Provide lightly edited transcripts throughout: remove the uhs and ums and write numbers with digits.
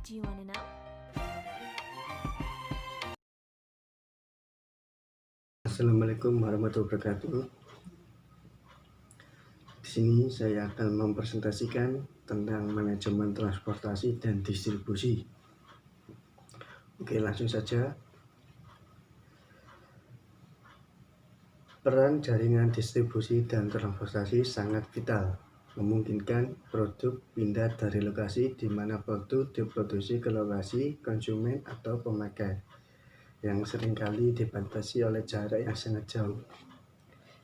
Do you want to know? Assalamualaikum warahmatullahi wabarakatuh. Di sini saya akan mempresentasikan tentang manajemen transportasi dan distribusi. Oke, langsung saja. Peran jaringan distribusi dan transportasi sangat vital, memungkinkan produk pindah dari lokasi di mana produk diproduksi ke lokasi konsumen atau pemakai yang seringkali dibatasi oleh jarak yang sangat jauh.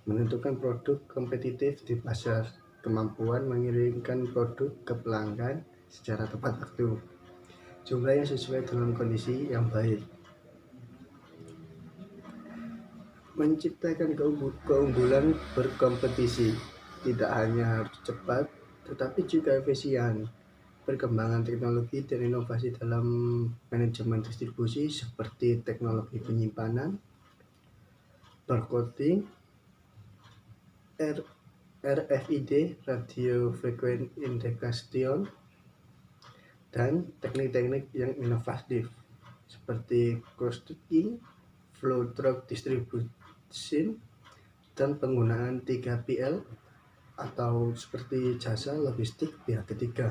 Menentukan produk kompetitif di pasar, kemampuan mengirimkan produk ke pelanggan secara tepat waktu, jumlah yang sesuai dengan kondisi yang baik, menciptakan keunggulan berkompetisi, tidak hanya harus cepat, tetapi juga efisien. Perkembangan teknologi dan inovasi dalam manajemen distribusi seperti teknologi penyimpanan, barcoding, RFID (Radio Frequent Integration), dan teknik-teknik yang inovatif seperti cross-docking, flow truck distribution, dan penggunaan 3PL atau seperti jasa logistik pihak ketiga.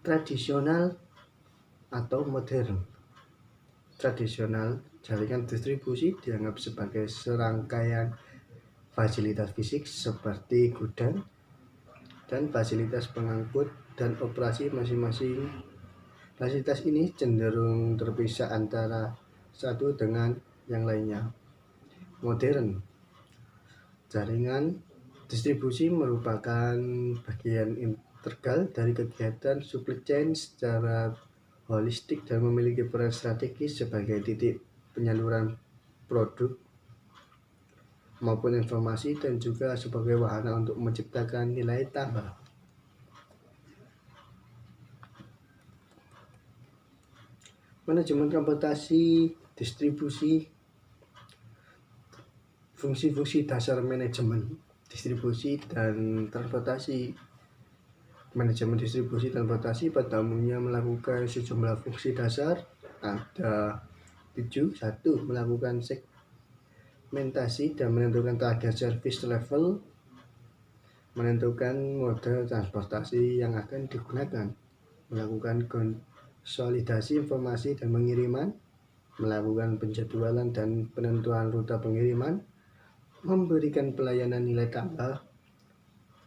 Tradisional atau modern. Tradisional, jaringan distribusi dianggap sebagai serangkaian fasilitas fisik seperti gudang dan fasilitas pengangkut dan operasi masing-masing. Fasilitas ini cenderung terpisah antara satu dengan yang lainnya. Modern, jaringan distribusi merupakan bagian integral dari kegiatan supply chain secara holistik dan memiliki peran strategis sebagai titik penyaluran produk maupun informasi dan juga sebagai wahana untuk menciptakan nilai tambah. Manajemen transportasi distribusi. Fungsi-fungsi dasar manajemen distribusi dan transportasi. Manajemen distribusi transportasi pada umumnya melakukan sejumlah fungsi dasar. Ada 7. 1. Melakukan segmentasi dan menentukan target service level, menentukan mode transportasi yang akan digunakan, melakukan konsolidasi informasi dan pengiriman, melakukan penjadwalan dan penentuan rute pengiriman, memberikan pelayanan nilai tambah,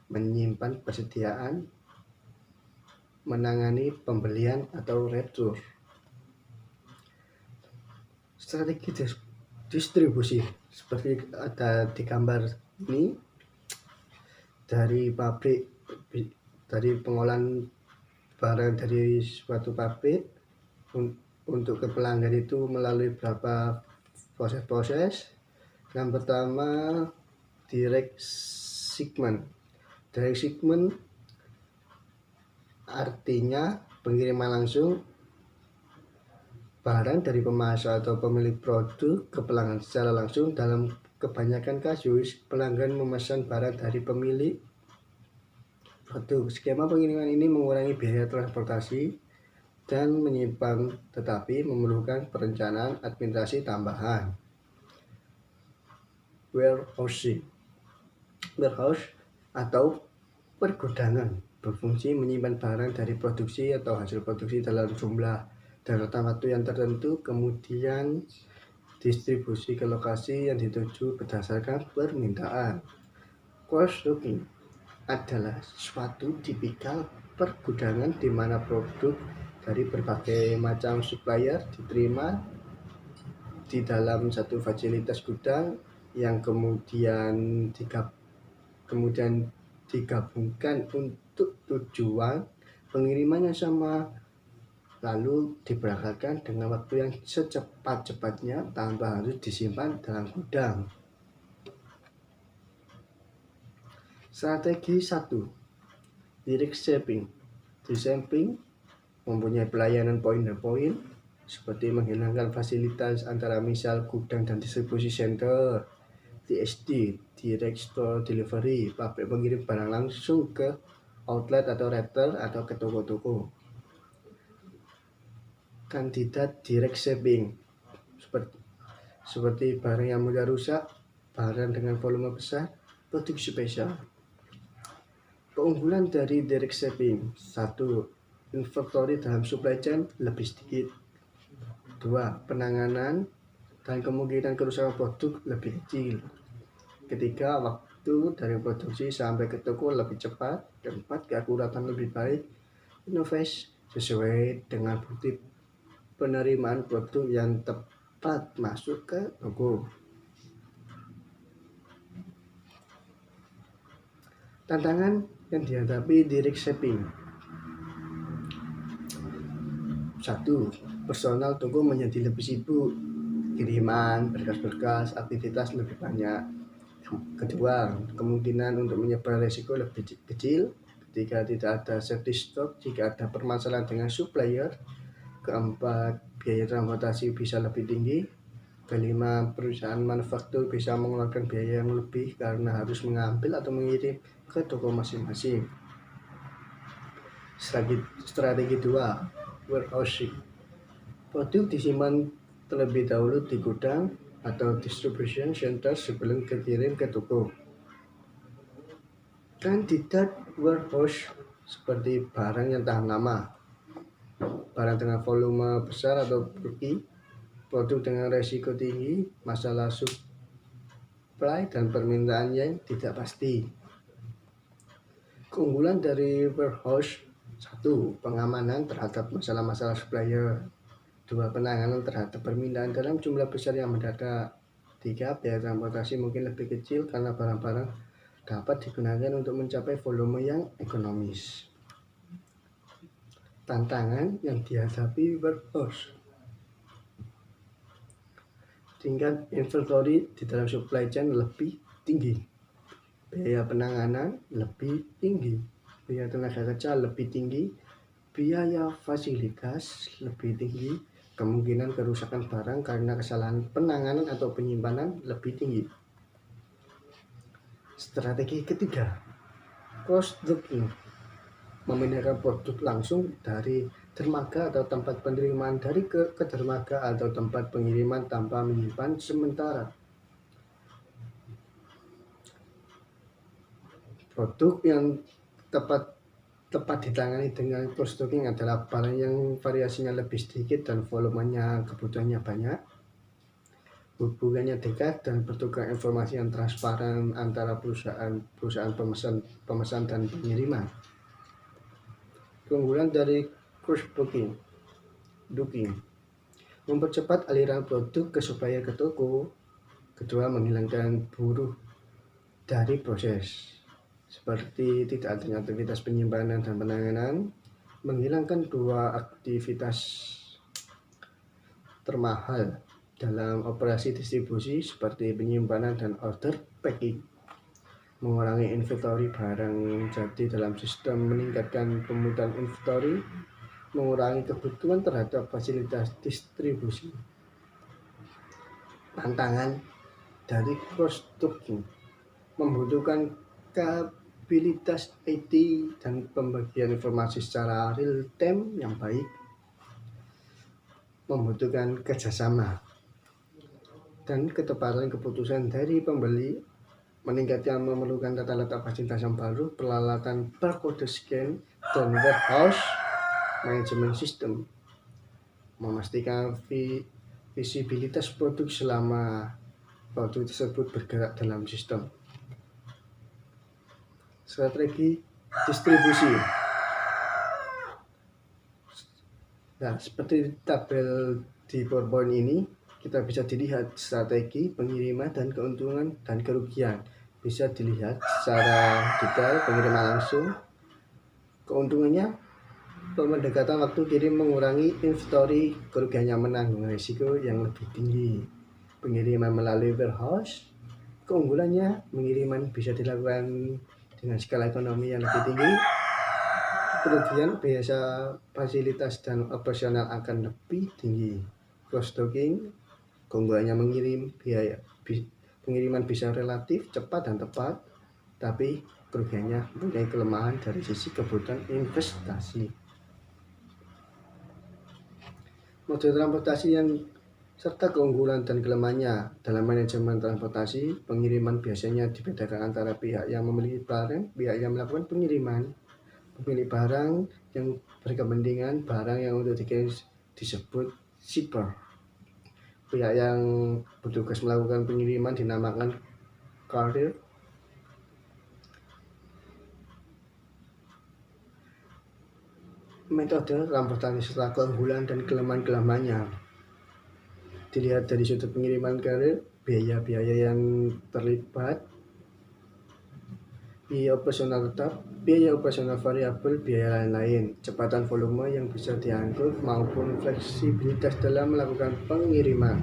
menyimpan persediaan, menangani pembelian atau retur. Strategi distribusi seperti ada di gambar ini, dari pabrik, dari pengolahan barang dari suatu pabrik untuk ke pelanggan itu melalui beberapa proses. Yang pertama, direct shipment. Direct shipment artinya pengiriman langsung barang dari pemasok atau pemilik produk ke pelanggan secara langsung. Dalam kebanyakan kasus, pelanggan memesan barang dari pemilik produk. Skema pengiriman ini mengurangi biaya transportasi dan menyimpan, tetapi memerlukan perencanaan administrasi tambahan. Warehouse atau pergudangan berfungsi menyimpan barang dari produksi atau hasil produksi dalam jumlah dan rentang waktu yang tertentu, kemudian distribusi ke lokasi yang dituju berdasarkan permintaan. Cross-docking adalah suatu tipikal pergudangan di mana produk dari berbagai macam supplier diterima di dalam satu fasilitas gudang yang kemudian digabungkan untuk tujuan pengiriman yang sama, lalu diberangkatkan dengan waktu yang secepat-cepatnya tanpa harus disimpan dalam gudang. Strategi 1. Direct shipping. Direct shipping mempunyai pelayanan point-to-point seperti menghilangkan fasilitas antara misal gudang dan distribusi center. DSD, Direct Store Delivery, pabrik mengirim barang langsung ke outlet atau retailer atau ke toko-toko. Kandidat direct shipping seperti barang yang mudah rusak, barang dengan volume besar, produk spesial. Keunggulan dari direct shipping: 1. Inventory dalam supply chain lebih sedikit. 2. Penanganan dan kemungkinan kerusakan produk lebih kecil. Ketiga, waktu dari produksi sampai ke toko lebih cepat. Keempat, keakuratan lebih baik. Inovasi sesuai dengan bukti penerimaan produk yang tepat masuk ke toko. Tantangan yang dihadapi direct shipping: 1. Personal toko menjadi lebih sibuk, kiriman, berkas-berkas, aktivitas lebih banyak. Kedua, kemungkinan untuk menyebar risiko lebih kecil ketika tidak ada safety stock jika ada permasalahan dengan supplier. Keempat, biaya transportasi bisa lebih tinggi. Kelima, perusahaan manufaktur bisa mengeluarkan biaya yang lebih karena harus mengambil atau mengirim ke toko masing-masing. Strategi 2, warehousing. Produk disimpan terlebih dahulu di gudang atau distribution center sebelum dikirim ke toko. Kandidat warehouse seperti barang yang tahan lama, barang dengan volume besar atau bulky, produk dengan resiko tinggi, masalah supply dan permintaan yang tidak pasti. Keunggulan dari warehouse: 1. Pengamanan terhadap masalah-masalah supplier. 2. Penanganan terhadap permintaan dalam jumlah besar yang mendadak. 3. Biaya transportasi mungkin lebih kecil karena barang-barang dapat digunakan untuk mencapai volume yang ekonomis. Tantangan yang dihadapi warehouse: tingkat inventory di dalam supply chain lebih tinggi, biaya penanganan lebih tinggi, biaya tenaga kerja lebih tinggi, biaya fasilitas lebih tinggi, kemungkinan kerusakan barang karena kesalahan penanganan atau penyimpanan lebih tinggi. Strategi ketiga, cross-docking, memindahkan produk langsung dari dermaga atau tempat penerimaan dari ke dermaga atau tempat pengiriman tanpa menyimpan sementara. Produk yang tepat ditangani dengan cross-docking adalah barang yang variasinya lebih sedikit dan volumenya kebutuhannya banyak, hubungannya dekat dan bertukar informasi yang transparan antara perusahaan pemesan dan pengiriman. Keunggulan dari cross-docking: mempercepat aliran produk ke supplier ke toko. Kedua, menghilangkan buruh dari proses, seperti tidak adanya aktivitas penyimpanan dan penanganan. Menghilangkan dua aktivitas termahal dalam operasi distribusi seperti penyimpanan dan order packing. Mengurangi inventory barang jadi dalam sistem, meningkatkan pemutusan inventory, mengurangi kebutuhan terhadap fasilitas distribusi. Tantangan dari cross-docking: membutuhkan kapabilitas IT dan pembagian informasi secara real time yang baik, membutuhkan kerjasama dan ketepatan keputusan dari pembeli, meningkatkan memerlukan tata letak fasilitas yang baru, peralatan barcode scan, dan warehouse management system, memastikan visibilitas produk selama produk tersebut bergerak dalam sistem. Strategi distribusi. Nah, seperti tabel di PowerPoint ini, kita bisa dilihat strategi pengiriman dan keuntungan dan kerugian. Bisa dilihat secara detail pengiriman langsung. Keuntungannya, pendekatan waktu kirim mengurangi inventory, kerugiannya menanggung risiko yang lebih tinggi. Pengiriman melalui warehouse, keunggulannya pengiriman bisa dilakukan dengan skala ekonomi yang lebih tinggi. Kerugian biasa fasilitas dan operasional akan lebih tinggi. Cross-docking, keunggulannya biaya pengiriman bisa relatif cepat dan tepat, tapi kerugiannya mempunyai kelemahan dari sisi kebutuhan investasi. Model transportasi yang serta keunggulan dan kelemahannya. Dalam manajemen transportasi, pengiriman biasanya dibedakan antara pihak yang memiliki barang, pihak yang melakukan pengiriman. Pemilik barang yang berkepentingan barang yang untuk dikirim disebut shipper. Pihak yang bertugas melakukan pengiriman dinamakan carrier. Metode transportasi serta keunggulan dan kelemahan-kelemahannya. Dilihat dari sudut pengiriman carrier, biaya-biaya yang terlibat, biaya operasional tetap, biaya operasional variabel, biaya lain-lain, kecepatan volume yang bisa diangkut maupun fleksibilitas dalam melakukan pengiriman.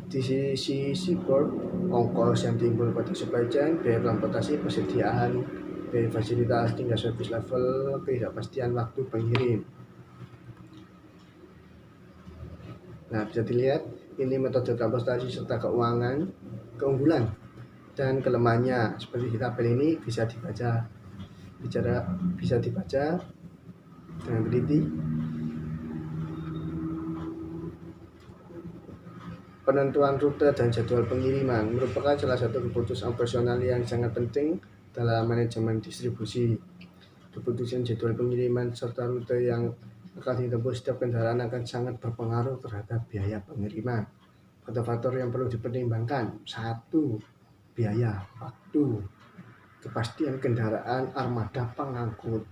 Di sisi shipper, ongkos yang timbul pada supply chain, biaya transportasi, persediaan, biaya fasilitas hingga service level, ketidakpastian waktu pengirim. Nah, bisa dilihat ini metode transportasi serta keuangan, keunggulan dan kelemahannya. Seperti di tabel ini bisa dibaca dengan teliti. Penentuan rute dan jadwal pengiriman merupakan salah satu keputusan operasional yang sangat penting dalam manajemen distribusi. Keputusan jadwal pengiriman serta rute yang akan ditempuh setiap kendaraan akan sangat berpengaruh terhadap biaya pengiriman. Faktor-faktor yang perlu dipertimbangkan: 1. Biaya, waktu, kepastian kendaraan, armada pengangkut.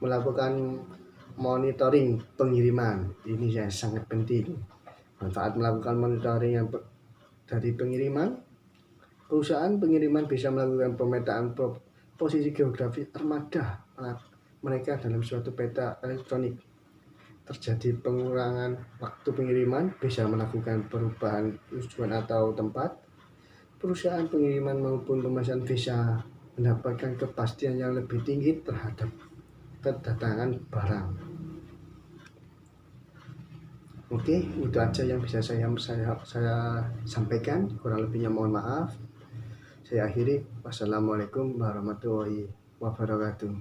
Melakukan monitoring pengiriman, ini yang sangat penting. Manfaat melakukan monitoring yang dari pengiriman: perusahaan pengiriman bisa melakukan pemetaan posisi geografis armada mereka dalam suatu peta elektronik. Terjadi pengurangan waktu pengiriman, bisa melakukan perubahan tujuan atau tempat. Perusahaan pengiriman maupun pemesan bisa mendapatkan kepastian yang lebih tinggi terhadap kedatangan barang. Oke, itu aja yang bisa saya sampaikan. Kurang lebihnya mohon maaf. Saya akhiri. Wassalamualaikum warahmatullahi wabarakatuh.